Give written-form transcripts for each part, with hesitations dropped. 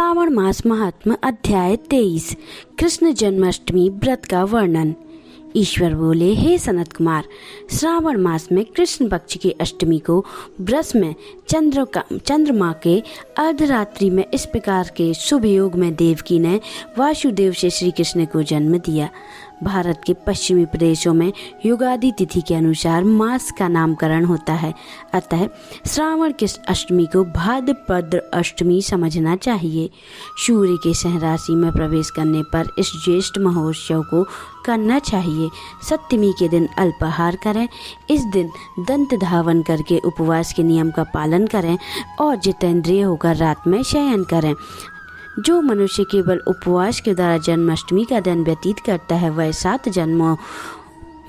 श्रावण मास महात्म्य अध्याय 23 कृष्ण जन्माष्टमी व्रत का वर्णन। ईश्वर बोले, हे सनत कुमार, श्रावण मास में कृष्ण पक्ष की अष्टमी को व्रत में चंद्रमा के अर्धरात्रि में इस प्रकार के शुभ योग में देवकी ने वासुदेव से श्री कृष्ण को जन्म दिया। भारत के पश्चिमी प्रदेशों में युगादि तिथि के अनुसार मास का नामकरण होता है, अतः श्रावण की अष्टमी को भाद्रपद अष्टमी समझना चाहिए। सूर्य के सिंह राशि में प्रवेश करने पर इस ज्येष्ठ महोत्सव को करना चाहिए। सप्तमी के दिन अल्पाहार करें। इस दिन दंत धावन करके उपवास के नियम का पालन करें और जितेंद्रिय होकर रात में शयन करें। जो मनुष्य केवल उपवास के द्वारा जन्माष्टमी का दिन व्यतीत करता है, वह 7 जन्मों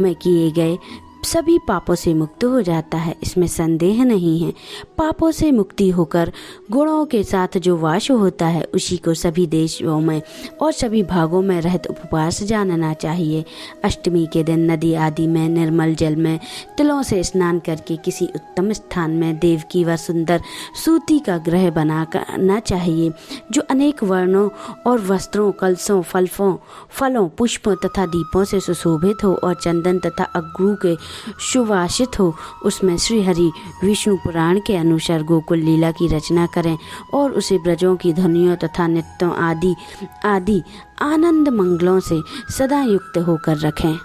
में किए गए सभी पापों से मुक्त हो जाता है, इसमें संदेह नहीं है। पापों से मुक्ति होकर गुणों के साथ जो वास होता है, उसी को सभी देशों में और सभी भागों में रहत उपवास जानना चाहिए। अष्टमी के दिन नदी आदि में निर्मल जल में तिलों से स्नान करके किसी उत्तम स्थान में देवकी व सुंदर सूती का ग्रह बनाना चाहिए, जो अनेक वर्णों और वस्त्रों, कलशों, फलों, पुष्पों तथा दीपों से सुशोभित हो और चंदन तथा अगरू के सुवासित हो। उसमें श्री हरि विष्णु पुराण के अनुसार गोकुल लीला की रचना करें और उसे ब्रजों की ध्वनियों तथा नृत्यों आदि आनंद मंगलों से सदा युक्त होकर रखें।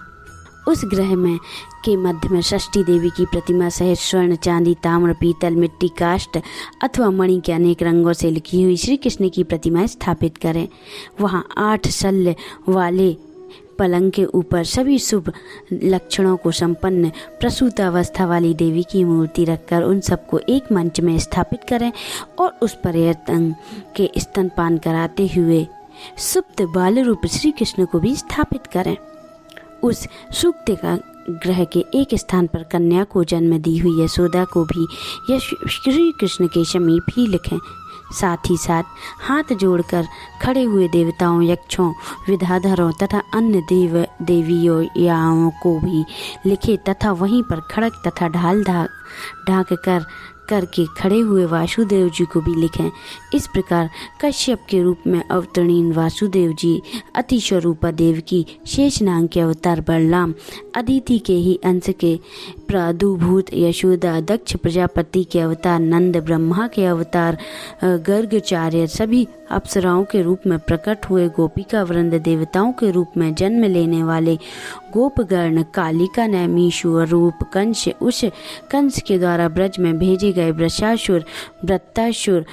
उस ग्रह में के मध्य में षष्ठी देवी की प्रतिमा सहित स्वर्ण, चांदी, ताम्र, पीतल, मिट्टी, काष्ठ अथवा मणि के अनेक रंगों से लिखी हुई श्री कृष्ण की प्रतिमा स्थापित करें। वहाँ 8 शल्य वाले पलंग के ऊपर सभी शुभ लक्षणों को संपन्न प्रसूतावस्था वाली देवी की मूर्ति रखकर उन सबको एक मंच में स्थापित करें और उस पर के स्तनपान कराते हुए सुप्त बाल रूप श्री कृष्ण को भी स्थापित करें। उस सूक्त का ग्रह के एक स्थान पर कन्या को जन्म दी हुई यशोदा को भी श्री कृष्ण के समीप ही लिखें। साथ ही साथ हाथ जोड़कर खड़े हुए देवताओं, यक्षों, विद्याधरों तथा अन्य देवियों को भी लिखे तथा वहीं पर खड़क तथा ढाल ढाक करके खड़े हुए वासुदेव जी को भी लिखें। इस प्रकार कश्यप के रूप में अवतरणीन वासुदेव जी, अति स्वरूपा देवकी, शेषनाग के अवतार बलराम, अदिति के ही अंश के प्रादुर्भूत यशोदा, दक्ष प्रजापति के अवतार नंद, ब्रह्मा के अवतार गर्गाचार्य, सभी अप्सराओं के रूप में प्रकट हुए गोपिका वृंद, देवताओं के रूप में जन्म लेने वाले गोपगण, कालिका नैमिषु रूप कंस, उस कंस के द्वारा ब्रज में भेजे गए वृषासुर, वृत्तासुर,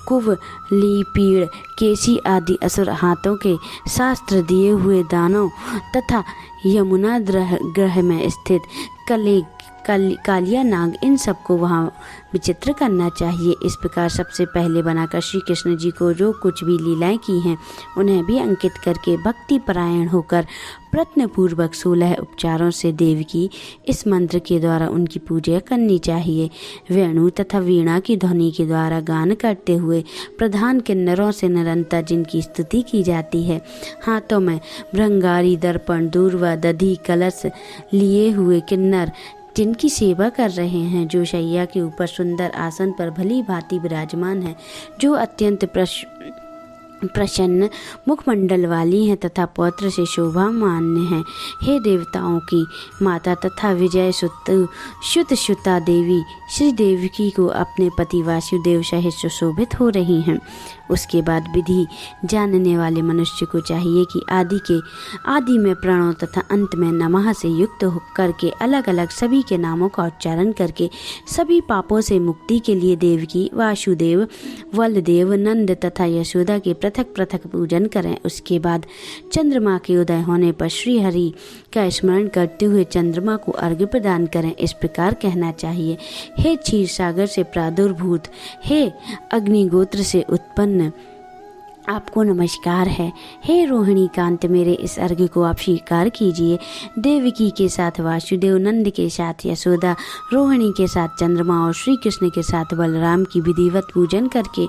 कुवलीपीड़, केसी आदि असुर, हाथों के शास्त्र दिए हुए दानव तथा यमुना ग्रह में स्थित कालिया नाग, इन सबको वहाँ विचित्र करना चाहिए। इस प्रकार सबसे पहले बनाकर श्री कृष्ण जी को जो कुछ भी लीलाएं की हैं, उन्हें भी अंकित करके भक्ति परायण होकर प्रयत्नपूर्वक 16 उपचारों से देवकी इस मंत्र के द्वारा उनकी पूजा करनी चाहिए। वेणु तथा वीणा की ध्वनि के द्वारा गान करते हुए प्रधान किन्नरों से निरंतर जिनकी स्तुति की जाती है, हाथों में भृंगारी, दर्पण, दूर्वा, दधी, कलश लिए हुए किन्नर जिनकी सेवा कर रहे हैं, जो शैया के ऊपर सुंदर आसन पर भली भांति विराजमान है, जो अत्यंत प्रसन्न मुखमंडल वाली हैं तथा पौत्र से शोभा मान्य हैं। हे देवताओं की माता तथा विजय शुत सुता देवी श्री देवकी को अपने पति वासुदेव सहित सुशोभित हो रही हैं। उसके बाद विधि जानने वाले मनुष्य को चाहिए कि आदि में प्रणव तथा अंत में नमः से युक्त करके अलग अलग सभी के नामों का उच्चारण करके सभी पापों से मुक्ति के लिए देवकी, वासुदेव, बलदेव, नंद तथा यशोदा के पृथक पृथक पूजन करें। उसके बाद चंद्रमा के उदय होने पर श्री हरि का स्मरण करते हुए चंद्रमा को अर्घ्य प्रदान करें। इस प्रकार कहना चाहिए, हे क्षीर सागर से प्रादुर्भूत, हे अग्निगोत्र से उत्पन्न आपको नमस्कार है। हे रोहिणी कांत, मेरे इस अर्घ्य को आप स्वीकार कीजिए। देवकी के साथ वासुदेव, नंद के साथ यशोदा, रोहिणी के साथ चंद्रमा और श्री कृष्ण के साथ बलराम की विधिवत पूजन करके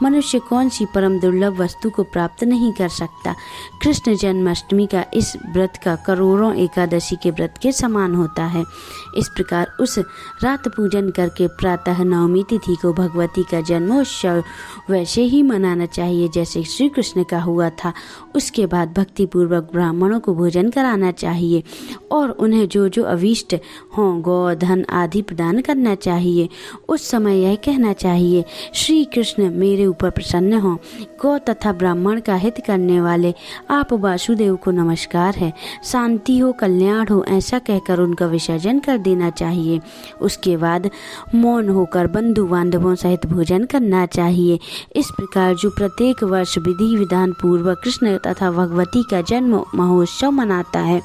मनुष्य कौन सी परम दुर्लभ वस्तु को प्राप्त नहीं कर सकता। कृष्ण जन्माष्टमी का इस व्रत का करोड़ों एकादशी के व्रत के समान होता है। इस प्रकार उस रात पूजन करके प्रातः नवमी तिथि को भगवती का जन्मोत्सव वैसे ही मनाना चाहिए जैसे श्री कृष्ण का हुआ था। उसके बाद भक्ति पूर्वक ब्राह्मणों को भोजन कराना चाहिए और उन्हें जो जो अभीष्ट हों गौ धन आदि प्रदान करना चाहिए। उस समय यह कहना चाहिए, श्री कृष्ण मेरे ऊपर प्रसन्न हों। गौ तथा ब्राह्मण का हित करने वाले आप वासुदेव को नमस्कार है। शांति हो, कल्याण हो, ऐसा कहकर उनका विसर्जन कर देना चाहिए। उसके बाद मौन होकर बंधु बांधवों सहित भोजन करना चाहिए। इस प्रकार जो प्रत्येक वर्ष विधि विधान पूर्वक कृष्ण तथा भगवती का जन्म महोत्सव मनाता है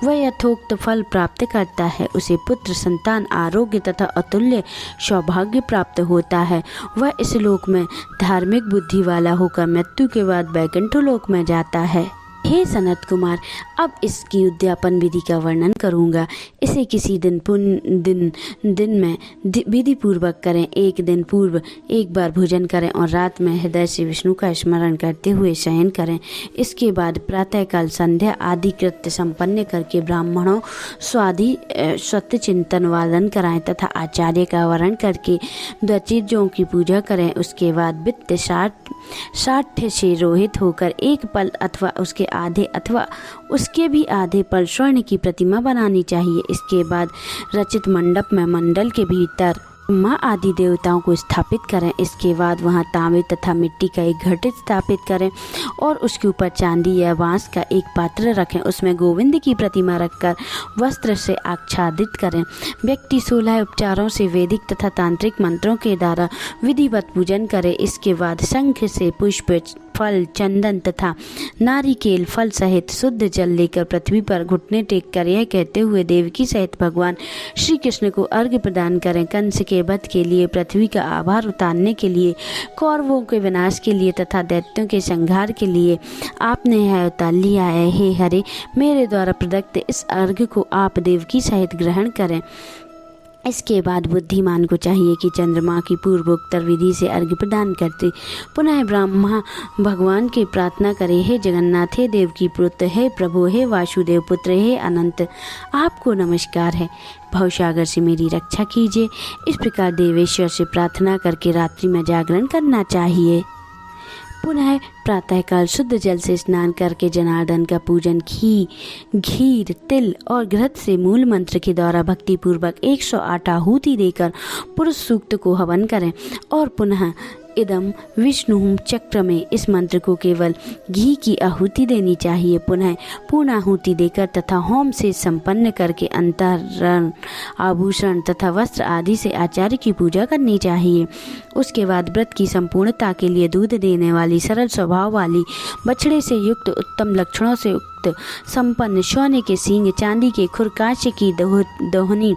वह यथोक्त फल प्राप्त करता है। उसे पुत्र संतान आरोग्य तथा अतुल्य सौभाग्य प्राप्त होता है। वह इस लोक में धार्मिक बुद्धि वाला होकर मृत्यु के बाद वैकुंठ लोक में जाता है। हे सनत कुमार, अब इसकी उद्यापन विधि का वर्णन करूंगा। इसे किसी दिन में विधि पूर्वक करें। एक दिन पूर्व एक बार भोजन करें और रात में हृदय से विष्णु का स्मरण करते हुए शयन करें। इसके बाद प्रातःकाल संध्या आदि कृत्य संपन्न करके ब्राह्मणों स्वत्य चिंतन वादन कराएं तथा आचार्य का वर्ण करके द्विचीजों की पूजा करें। उसके बाद वित्त साठ्य से रोहित होकर एक पल अथवा उसके आधे अथवा उसके भी आधे पल स्वर्ण की प्रतिमा बनानी चाहिए। इसके बाद रचित मंडप में मंडल के भीतर माँ आदि देवताओं को स्थापित करें। इसके बाद वहाँ तांबे तथा मिट्टी का एक घट स्थापित करें और उसके ऊपर चांदी या बांस का एक पात्र रखें। उसमें गोविंद की प्रतिमा रखकर वस्त्र से आच्छादित करें। व्यक्ति 16 उपचारों से वैदिक तथा तांत्रिक मंत्रों के द्वारा विधिवत पूजन करे। इसके बाद शंख से पुष्प फल चंदन तथा नारिकेल फल सहित शुद्ध जल लेकर पृथ्वी पर घुटने टेक कर यह कहते हुए देवकी सहित भगवान श्री कृष्ण को अर्घ्य प्रदान करें। कंस के वध के लिए, पृथ्वी का आभार उतारने के लिए, कौरवों के विनाश के लिए तथा दैत्यों के संहार के लिए आपने यह अवतार लिया है। हे हरे, मेरे द्वारा प्रदत्त इस अर्घ्य को आप देवकी सहित ग्रहण करें। इसके बाद बुद्धिमान को चाहिए कि चंद्रमा की पूर्वोत्तर विधि से अर्घ्य प्रदान करते पुनः ब्रह्मा भगवान की प्रार्थना करे, हे जगन्नाथ, हे देवकी पुत्र, हे प्रभु, हे वासुदेव पुत्र, हे अनंत, आपको नमस्कार है। भवसागर से मेरी रक्षा कीजिए। इस प्रकार देवेश्वर से प्रार्थना करके रात्रि में जागरण करना चाहिए। पुनः प्रातःकाल शुद्ध जल से स्नान करके जनार्दन का पूजन घीर तिल और घृत से मूल मंत्र के द्वारा भक्ति पूर्वक 108 आहुति देकर पुरुष सूक्त को हवन करें और पुनः इदम विष्णु चक्र में इस मंत्र को केवल घी की आहुति देनी चाहिए। पुनः पूर्ण आहुति देकर तथा होम से संपन्न करके अंतरण आभूषण तथा वस्त्र आदि से आचार्य की पूजा करनी चाहिए। उसके बाद व्रत की संपूर्णता के लिए दूध देने वाली सरल स्वभाव वाली बछड़े से युक्त उत्तम लक्षणों से युक्त संपन्न सोने के सींग, चांदी के खुर, कांस्य की दोहनी,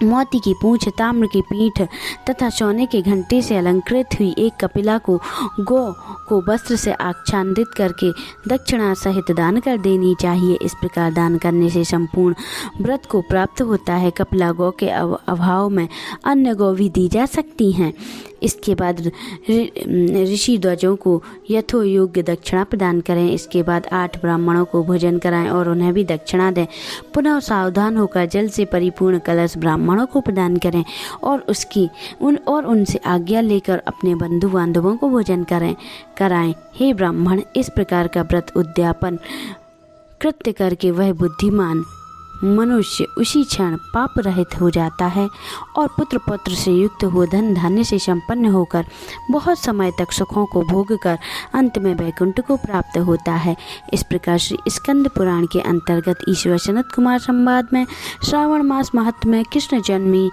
मोती की पूंछ, ताम्र की पीठ तथा सोने के घंटे से अलंकृत हुई एक कपिला को गौ को वस्त्र से आच्छादित करके दक्षिणा सहित दान कर देनी चाहिए। इस प्रकार दान करने से संपूर्ण व्रत को प्राप्त होता है। कपिला गौ के अभाव में अन्य गौ भी दी जा सकती हैं। इसके बाद ऋषि ध्वजों को यथो योग्य दक्षिणा प्रदान करें। इसके बाद 8 ब्राह्मणों को भोजन कराएं और उन्हें भी दक्षिणा दें। पुनः सावधान होकर जल से परिपूर्ण कलश ब्राह्मणों को प्रदान करें और उनसे आज्ञा लेकर अपने बंधु बांधवों को भोजन कराएं। हे ब्राह्मण, इस प्रकार का व्रत उद्यापन कृत्य करके वह बुद्धिमान मनुष्य उसी क्षण पाप रहित हो जाता है और पुत्र पौत्र से युक्त हो धन धान्य से संपन्न होकर बहुत समय तक सुखों को भोग कर अंत में वैकुंठ को प्राप्त होता है। इस प्रकार श्री स्कंद पुराण के अंतर्गत ईश्वर सनत कुमार संवाद में श्रावण मास महत्व में कृष्ण जन्मी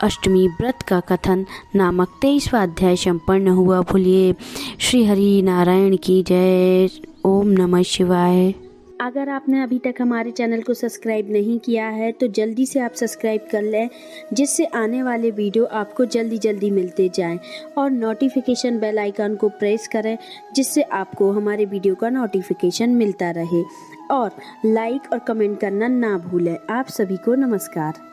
अष्टमी व्रत का कथन नामक 23वां अध्याय संपन्न हुआ। बोलिए श्री हरि नारायण की जय। ओम नमः शिवाय। अगर आपने अभी तक हमारे चैनल को सब्सक्राइब नहीं किया है तो जल्दी से आप सब्सक्राइब कर लें, जिससे आने वाले वीडियो आपको जल्दी जल्दी मिलते जाएं, और नोटिफिकेशन बेल आइकन को प्रेस करें, जिससे आपको हमारे वीडियो का नोटिफिकेशन मिलता रहे। और लाइक और कमेंट करना ना भूलें। आप सभी को नमस्कार।